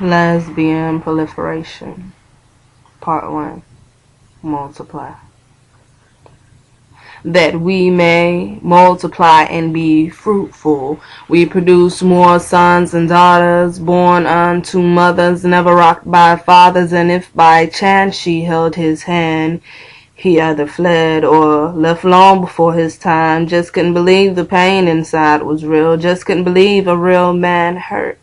Lesbian Proliferation, Part 1, Multiply. That we may multiply and be fruitful. We produce more sons and daughters, born unto mothers, never rocked by fathers, and if by chance she held his hand, he either fled or left long before his time. Just couldn't believe the pain inside was real. Just couldn't believe a real man hurt.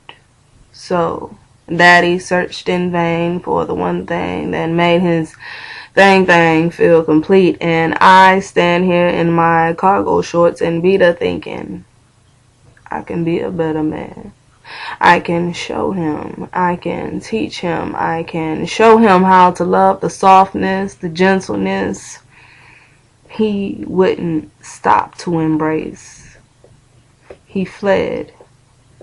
So Daddy searched in vain for the one thing that made his thing feel complete, and I stand here in my cargo shorts and Vita thinking, I can be a better man. I can show him. I can teach him. I can show him how to love, the softness, the gentleness he wouldn't stop to embrace. He fled,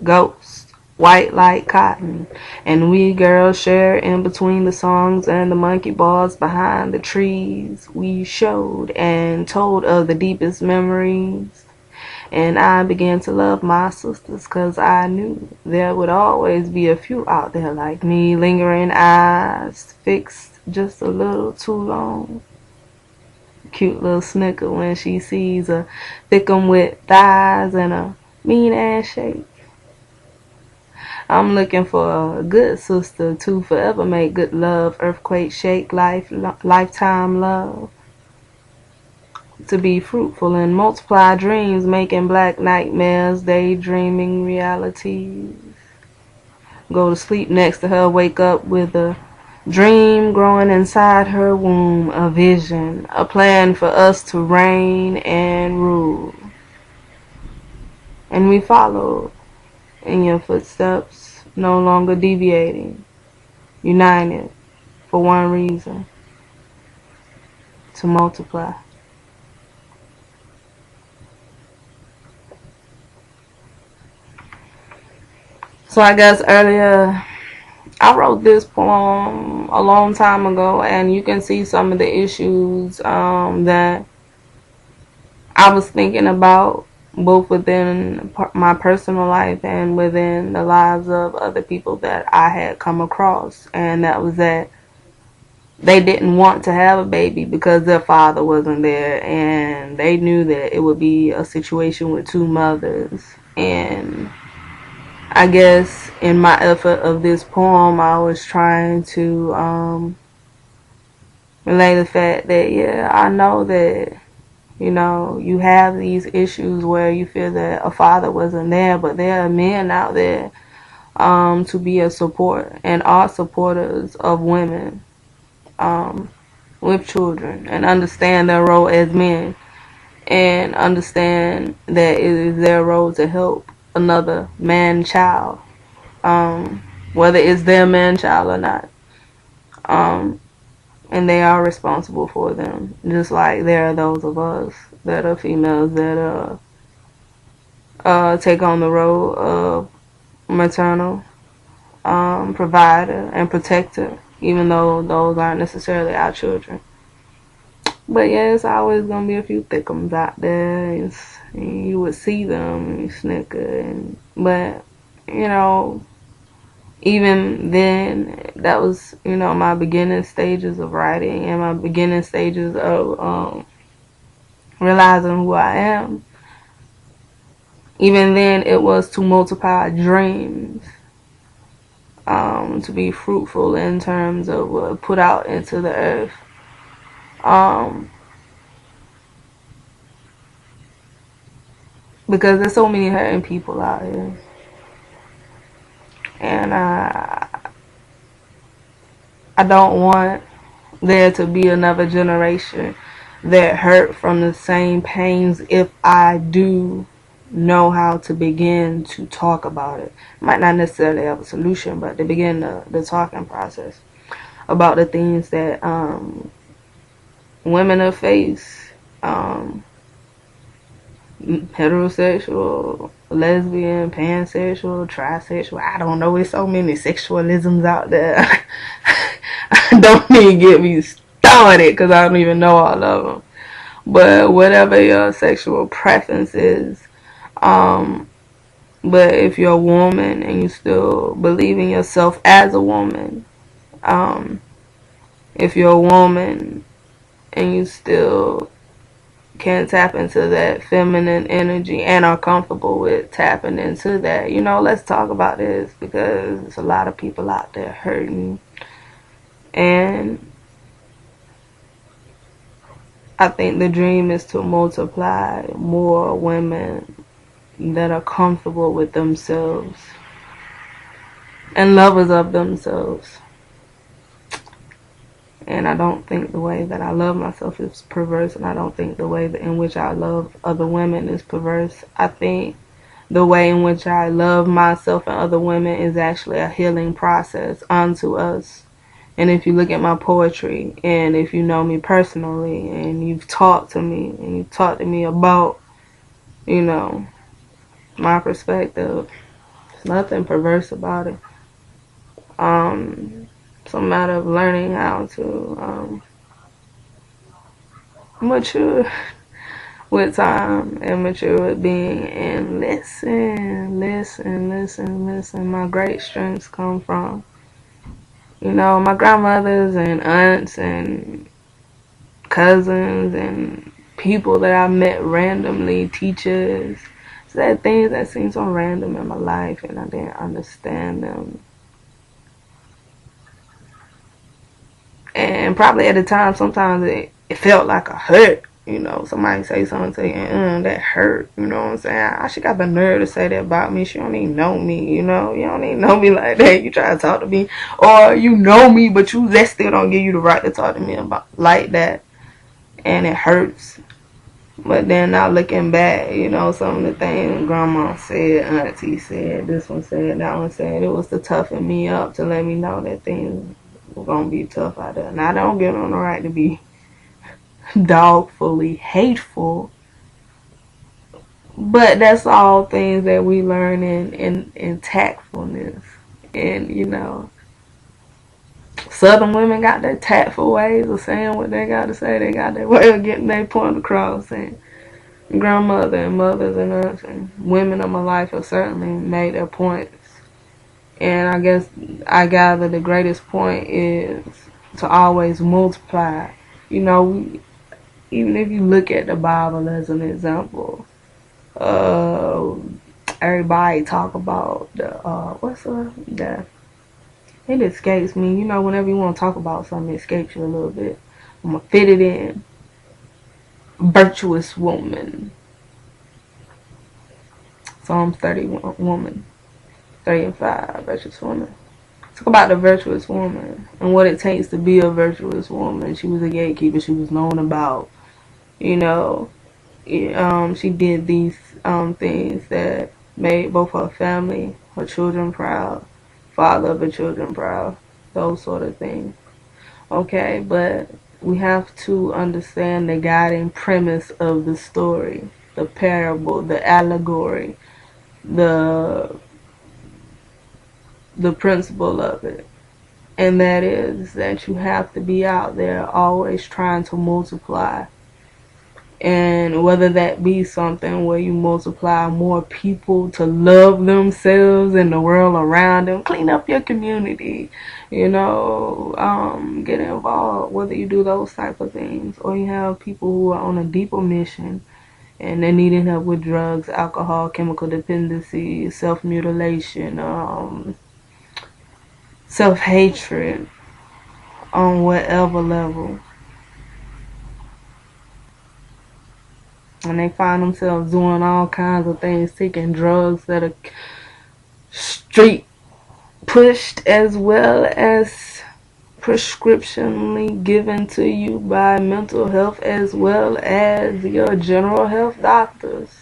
ghost, white like cotton, and we girls share in between the songs and the monkey bars behind the trees. We showed and told of the deepest memories, and I began to love my sisters 'cause I knew there would always be a few out there like me, lingering eyes fixed just a little too long. Cute little snicker when she sees a thickum with thighs and a mean ass shape. I'm looking for a good sister to forever make good love, earthquake shake, lifetime love. To be fruitful and multiply dreams, making black nightmares, daydreaming realities. Go to sleep next to her, wake up with a dream growing inside her womb, a vision, a plan for us to reign and rule. And we followed in your footsteps, no longer deviating, united for one reason, to multiply. So I guess earlier I wrote this poem a long time ago, and you can see some of the issues that I was thinking about, both within my personal life and within the lives of other people that I had come across. And that was that they didn't want to have a baby because their father wasn't there, and they knew that it would be a situation with two mothers. And I guess in my effort of this poem, I was trying to relay the fact that, yeah, I know that, you know, you have these issues where you feel that a father wasn't there, but there are men out there to be a support and are supporters of women with children, and understand their role as men, and understand that it is their role to help another man-child, whether it's their man-child or not. And they are responsible for them, just like there are those of us that are females that take on the role of maternal provider and protector, even though those aren't necessarily our children. But yeah, it's always gonna be a few thickums out there, and you would see them and you snicker. But you know, even then, that was, you know, my beginning stages of writing and my beginning stages of realizing who I am. Even then, it was to multiply dreams, to be fruitful in terms of put out into the earth. Because there's so many hurting people out here. And I don't want there to be another generation that hurt from the same pains if I do know how to begin to talk about it. Might not necessarily have a solution, but to begin the talking process about the things that women have faced, heterosexual, lesbian, pansexual, trisexual. I don't know. There's so many sexualisms out there. Don't even get me started, because I don't even know all of them. But whatever your sexual preference is, But if you're a woman and you still believe in yourself as a woman, um, if you're a woman and you still can tap into that feminine energy and are comfortable with tapping into that, let's talk about this, because there's a lot of people out there hurting. And I think the dream is to multiply more women that are comfortable with themselves and lovers of themselves. And I don't think the way that I love myself is perverse, and I don't think the way in which I love other women is perverse. I think the way in which I love myself and other women is actually a healing process unto us. And if you look at my poetry, and if you know me personally, and you've talked to me, and you've talked to me about, my perspective, there's nothing perverse about it. It's a matter of learning how to mature with time and mature with being, and listen. My great strengths come from, my grandmothers and aunts and cousins and people that I met randomly, teachers, said things that seemed so random in my life and I didn't understand them. And probably at the time, sometimes it felt like a hurt. Somebody say something to you, that hurt. You know what I'm saying? She got the nerve to say that about me. She don't even know me. You don't even know me like that. You try to talk to me, or you know me, but that still don't give you the right to talk to me about like that, and it hurts. But then now looking back, some of the things Grandma said, Auntie said, this one said, that one said, it was to toughen me up, to let me know that things were gonna be tough out there. Now I don't get on the right to be dogfully hateful, but that's all things that we learn in tactfulness. And Southern women got their tactful ways of saying what they got to say. They got their way of getting their point across. And grandmother and mothers and aunts and women of my life have certainly made their points. And I guess I gather the greatest point is to always multiply. Even if you look at the Bible as an example, everybody talk about it escapes me. Whenever you want to talk about something, it escapes you a little bit. I'm going to fit it in. Virtuous woman. Psalms 30 woman. 30 and 5, virtuous woman. Talk about the virtuous woman and what it takes to be a virtuous woman. She was a gatekeeper. She was known about, she did these things that made both her family, her children proud, father of her children proud, those sort of things. Okay, but we have to understand the guiding premise of the story, the parable, the allegory, the principle of it. And that is that you have to be out there always trying to multiply. And whether that be something where you multiply more people to love themselves and the world around them, clean up your community, get involved, whether you do those type of things, or you have people who are on a deeper mission and they're needing help with drugs, alcohol, chemical dependency, self-mutilation, self-hatred on whatever level. And they find themselves doing all kinds of things, taking drugs that are street pushed as well as prescriptionally given to you by mental health as well as your general health doctors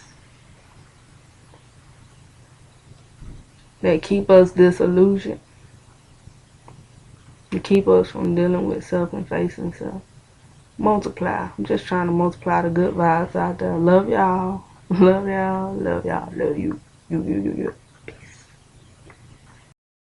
that keep us disillusioned, to keep us from dealing with self and facing self. Multiply. I'm just trying to multiply the good vibes out there. Love y'all. Love y'all. Love y'all. Love you. You.